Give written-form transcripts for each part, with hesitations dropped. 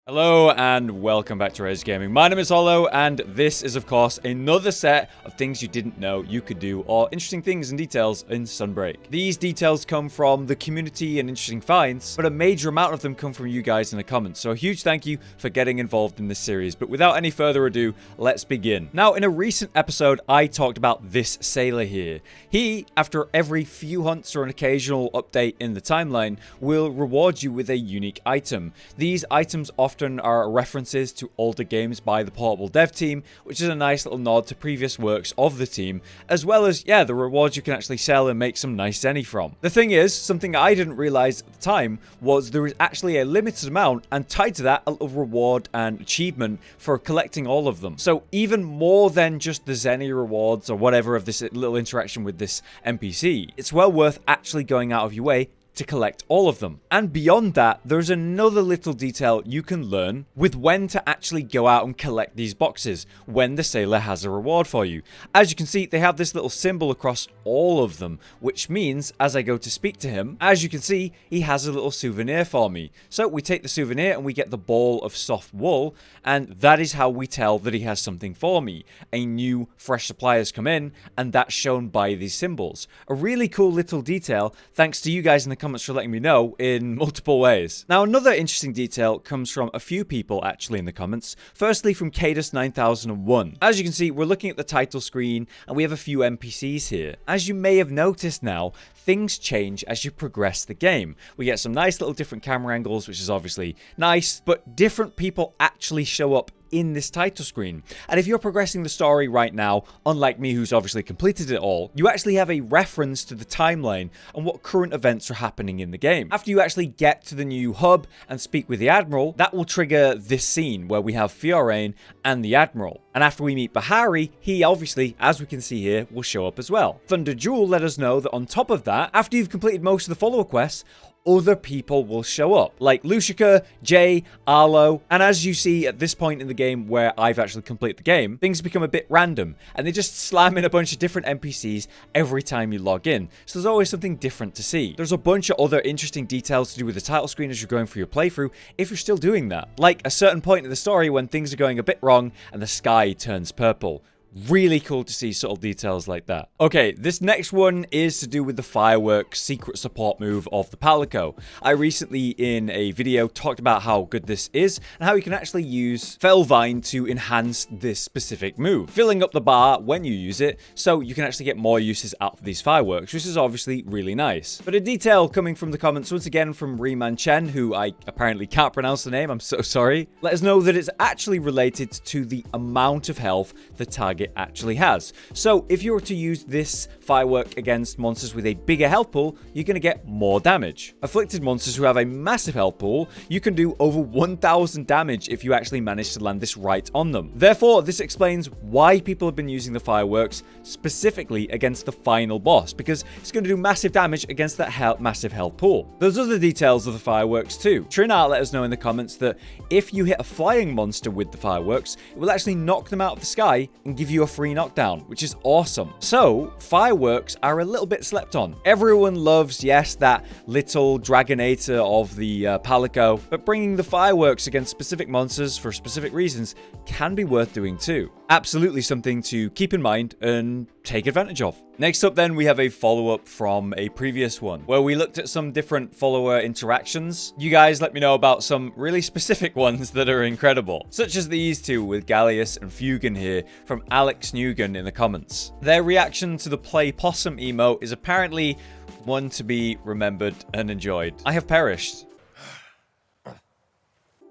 Hello and welcome back to Rage Gaming. My name is Hollow and this is of course another set of things you didn't know you could do or interesting things and details in Sunbreak. These details come from the community and interesting finds, but a major amount of them come from you guys in the comments. So a huge thank you for getting involved in this series. But without any further ado, let's begin. Now, in a recent episode, I talked about this sailor here. He, after every few hunts or an occasional update in the timeline, will reward you with a unique item. These items often are references to older games by the portable dev team, which is a nice little nod to previous works of the team, as well as, yeah, the rewards you can actually sell and make some nice zenny from. The thing is, something I didn't realize at the time was there is actually a limited amount, and tied to that, a little reward and achievement for collecting all of them. So even more than just the zenny rewards or whatever of this little interaction with this NPC, it's well worth actually going out of your way to collect all of them. And beyond that, there's another little detail you can learn with when to actually go out and collect these boxes, when the sailor has a reward for you. As you can see, they have this little symbol across all of them, which means as I go to speak to him, as you can see, he has a little souvenir for me. So we take the souvenir and we get the ball of soft wool, and that is how we tell that he has something for me. A new fresh supply has come in, and that's shown by these symbols. A really cool little detail, thanks to you guys in the comments for letting me know in multiple ways. Now, another interesting detail comes from a few people actually in the comments. Firstly, from Cadus9001. As you can see, we're looking at the title screen and we have a few NPCs here. As you may have noticed now, things change as you progress the game. We get some nice little different camera angles, which is obviously nice, but different people actually show up in this title screen. And if you're progressing the story right now, unlike me who's obviously completed it all, you actually have a reference to the timeline and what current events are happening in the game. After you actually get to the new hub and speak with the Admiral, that will trigger this scene where we have Fiorain and the Admiral. And after we meet Bahari, he obviously, as we can see here, will show up as well. Thunder Jewel let us know that on top of that, after you've completed most of the follower quests, other people will show up, like Lucica, Jay, Arlo, and as you see at this point in the game where I've actually completed the game, things become a bit random, and they just slam in a bunch of different NPCs every time you log in, so there's always something different to see. There's a bunch of other interesting details to do with the title screen as you're going through your playthrough, if you're still doing that. Like a certain point in the story when things are going a bit wrong and the sky turns purple. Really cool to see subtle details like that. Okay, this next one is to do with the fireworks secret support move of the Palico. I recently in a video talked about how good this is and how you can actually use Fellvine to enhance this specific move, filling up the bar when you use it so you can actually get more uses out of these fireworks, which is obviously really nice. But a detail coming from the comments once again from Reman Chen, who I apparently can't pronounce the name, I'm so sorry, let us know that it's actually related to the amount of health the target actually has. So if you were to use this firework against monsters with a bigger health pool, you're going to get more damage. Afflicted monsters who have a massive health pool, you can do over 1000 damage if you actually manage to land this right on them. Therefore, this explains why people have been using the fireworks specifically against the final boss, because it's going to do massive damage against that massive health pool. There's other details of the fireworks too. Trinar let us know in the comments that if you hit a flying monster with the fireworks, it will actually knock them out of the sky and give you a free knockdown, which is awesome. So fireworks are a little bit slept on. Everyone loves, yes, that little dragonator of the Palico, but bringing the fireworks against specific monsters for specific reasons can be worth doing too. Absolutely something to keep in mind and take advantage of. Next up then, we have a follow-up from a previous one where we looked at some different follower interactions. You guys let me know about some really specific ones that are incredible, such as these two with Gallius and Fugan here from Alex Newgan in the comments. Their reaction to the play possum emote is apparently one to be remembered and enjoyed. I have perished.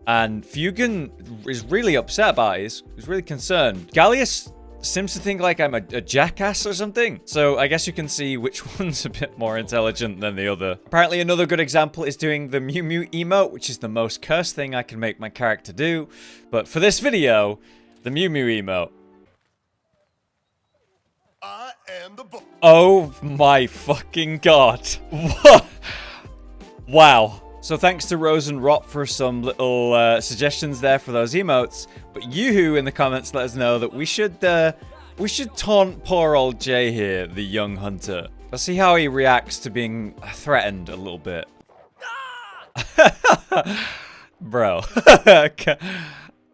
And Fugan is really upset about it. He's really concerned. Gallius seems to think like I'm a jackass or something. So I guess you can see which one's a bit more intelligent than the other. Apparently another good example is doing the Mew Mew emote, which is the most cursed thing I can make my character do. But for this video, the Mew Mew emote. I am the book. Oh my fucking god. What? Wow. So thanks to Rose and Rot for some little suggestions there for those emotes. But Yoo-hoo in the comments let us know that we should taunt poor old Jay here, the young hunter. Let's see how he reacts to being threatened a little bit. Bro.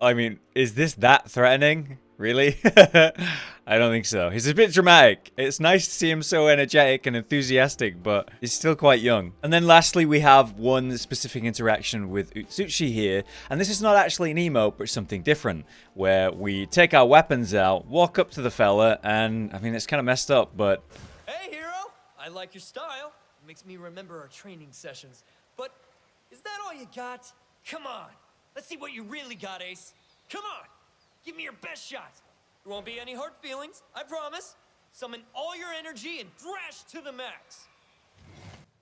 I mean, is this that threatening? Really? I don't think so. He's a bit dramatic. It's nice to see him so energetic and enthusiastic, but he's still quite young. And then lastly, we have one specific interaction with Utsuchi here. And this is not actually an emote, but something different, where we take our weapons out, walk up to the fella, and I mean, it's kind of messed up, but... Hey, hero! I like your style. It makes me remember our training sessions. But is that all you got? Come on. Let's see what you really got, Ace. Come on. Give me your best shot. There won't be any hard feelings, I promise. Summon all your energy and thrash to the max.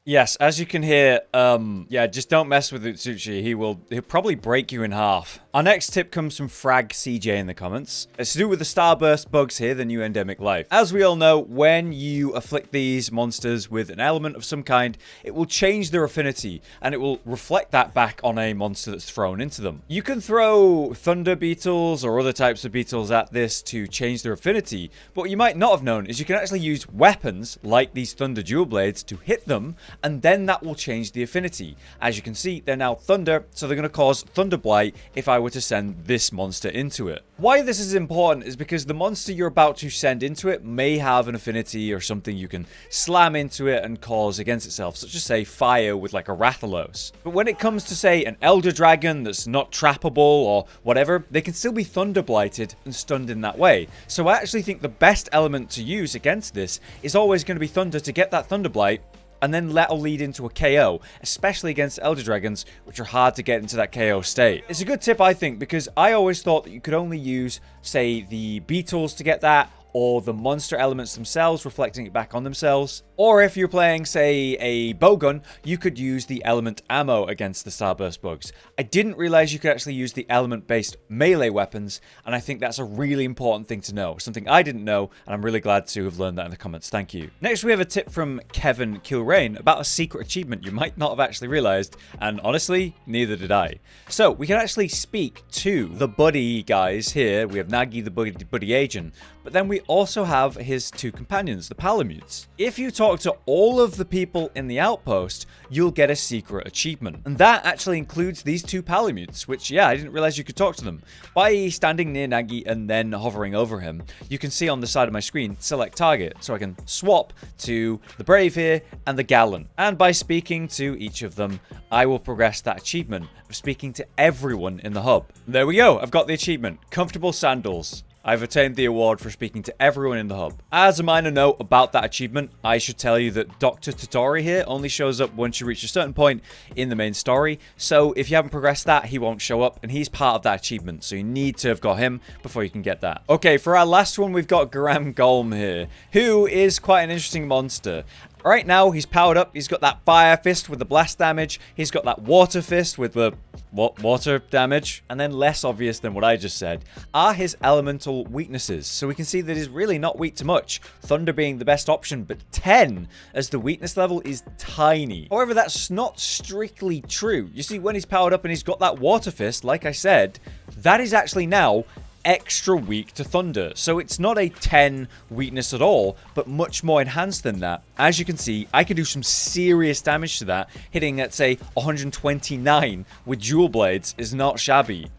Yes, as you can hear, yeah, just don't mess with Utsuchi. He'll probably break you in half. Our next tip comes from Frag CJ in the comments. It's to do with the starburst bugs here, the new endemic life. As we all know, when you afflict these monsters with an element of some kind, it will change their affinity, and it will reflect that back on a monster that's thrown into them. You can throw thunder beetles or other types of beetles at this to change their affinity, but what you might not have known is you can actually use weapons, like these thunder dual blades, to hit them, and then that will change the affinity. As you can see, they're now thunder, so they're going to cause thunder blight if I were to send this monster into it. Why this is important is because the monster you're about to send into it may have an affinity or something you can slam into it and cause against itself, such as say fire with like a Rathalos. But when it comes to say an Elder Dragon that's not trappable or whatever, they can still be thunder blighted and stunned in that way. So I actually think the best element to use against this is always going to be thunder to get that thunder blight, and then that'll lead into a KO, especially against Elder Dragons, which are hard to get into that KO state. It's a good tip, I think, because I always thought that you could only use, say, the beetles to get that, or the monster elements themselves reflecting it back on themselves. Or if you're playing, say, a bowgun, you could use the element ammo against the starburst bugs. I didn't realize you could actually use the element-based melee weapons, and I think that's a really important thing to know. Something I didn't know, and I'm really glad to have learned that in the comments. Thank you. Next, we have a tip from Kevin Kilrain about a secret achievement you might not have actually realized, and honestly, neither did I. So, we can actually speak to the buddy guys here. We have Nagi, the buddy agent, but then we also have his two companions, the palamutes. If you talk to all of the people in the outpost, you'll get a secret achievement. And that actually includes these two palamutes, which, yeah, I didn't realize you could talk to them. By standing near Nagi and then hovering over him, you can see on the side of my screen, select target. So I can swap to the Brave here and the Gallant. And by speaking to each of them, I will progress that achievement of speaking to everyone in the hub. There we go. I've got the achievement. Comfortable Sandals. I've attained the award for speaking to everyone in the hub. As a minor note about that achievement, I should tell you that Dr. Totori here only shows up once you reach a certain point in the main story. So if you haven't progressed that, he won't show up, and he's part of that achievement. So you need to have got him before you can get that. Okay, for our last one, we've got Garangolm here, who is quite an interesting monster. Right now, he's powered up. He's got that fire fist with the blast damage. He's got that water fist with the water damage. And then less obvious than what I just said are his elemental weaknesses. So we can see that he's really not weak to much. Thunder being the best option, but 10 as the weakness level is tiny. However, that's not strictly true. You see, when he's powered up and he's got that water fist, like I said, that is actually now extra weak to thunder. So it's not a 10 weakness at all, but much more enhanced than that. As you can see, I can do some serious damage to that. Hitting at, say, 129 with dual blades is not shabby.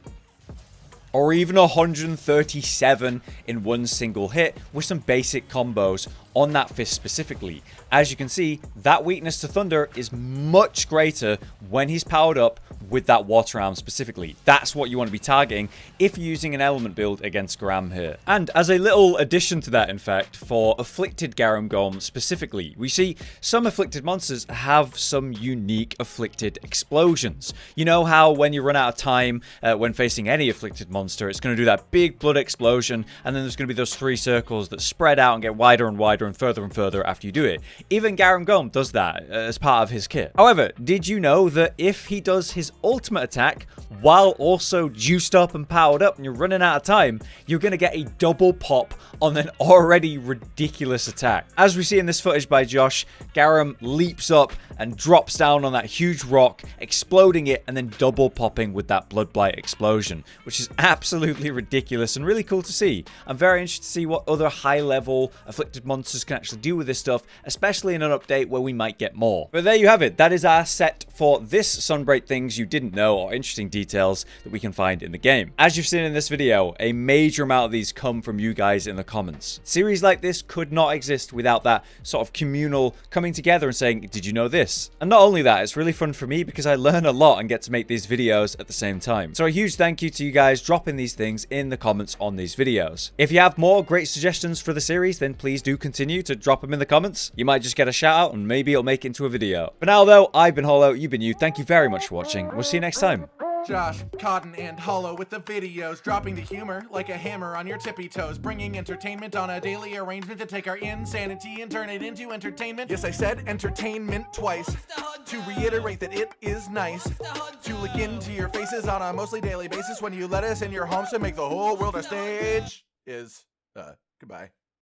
Or even 137 in one single hit with some basic combos on that fist specifically. As you can see, that weakness to thunder is much greater when he's powered up with that water arm specifically. That's what you want to be targeting if you're using an element build against Garam here. And as a little addition to that, in fact, for afflicted Garangolm specifically, we see some afflicted monsters have some unique afflicted explosions. You know how when you run out of time when facing any afflicted monster, it's going to do that big blood explosion, and then there's going to be those 3 circles that spread out and get wider and wider and further after you do it. Even Garangolm does that as part of his kit. However, did you know that if he does his ultimate attack while also juiced up and powered up and you're running out of time, you're going to get a double pop on an already ridiculous attack? As we see in this footage by Josh, Garam leaps up and drops down on that huge rock, exploding it, and then double popping with that blood blight explosion, which is absolutely ridiculous and really cool to see. I'm very interested to see what other high-level afflicted monsters can actually do with this stuff, especially in an update where we might get more. But there you have it. That is our set for this Sunbreak things you didn't know or interesting details that we can find in the game. As you've seen in this video, a major amount of these come from you guys in the comments. Series like this could not exist without that sort of communal coming together and saying, did you know this? And not only that, it's really fun for me because I learn a lot and get to make these videos at the same time. So a huge thank you to you guys dropping these things in the comments on these videos. If you have more great suggestions for the series, then please do continue to drop them in the comments. You might just get a shout out and maybe it'll make it into a video. For now though, I've been Hollow, you've been you. Thank you very much for watching. We'll see you next time. Josh, Cotton, and Hollow with the videos, dropping the humor like a hammer on your tippy toes, bringing entertainment on a daily arrangement to take our insanity and turn it into entertainment. Yes, I said entertainment twice, to reiterate that it is nice to look into your faces on a mostly daily basis when you let us in your homes to make the whole world a stage. Goodbye.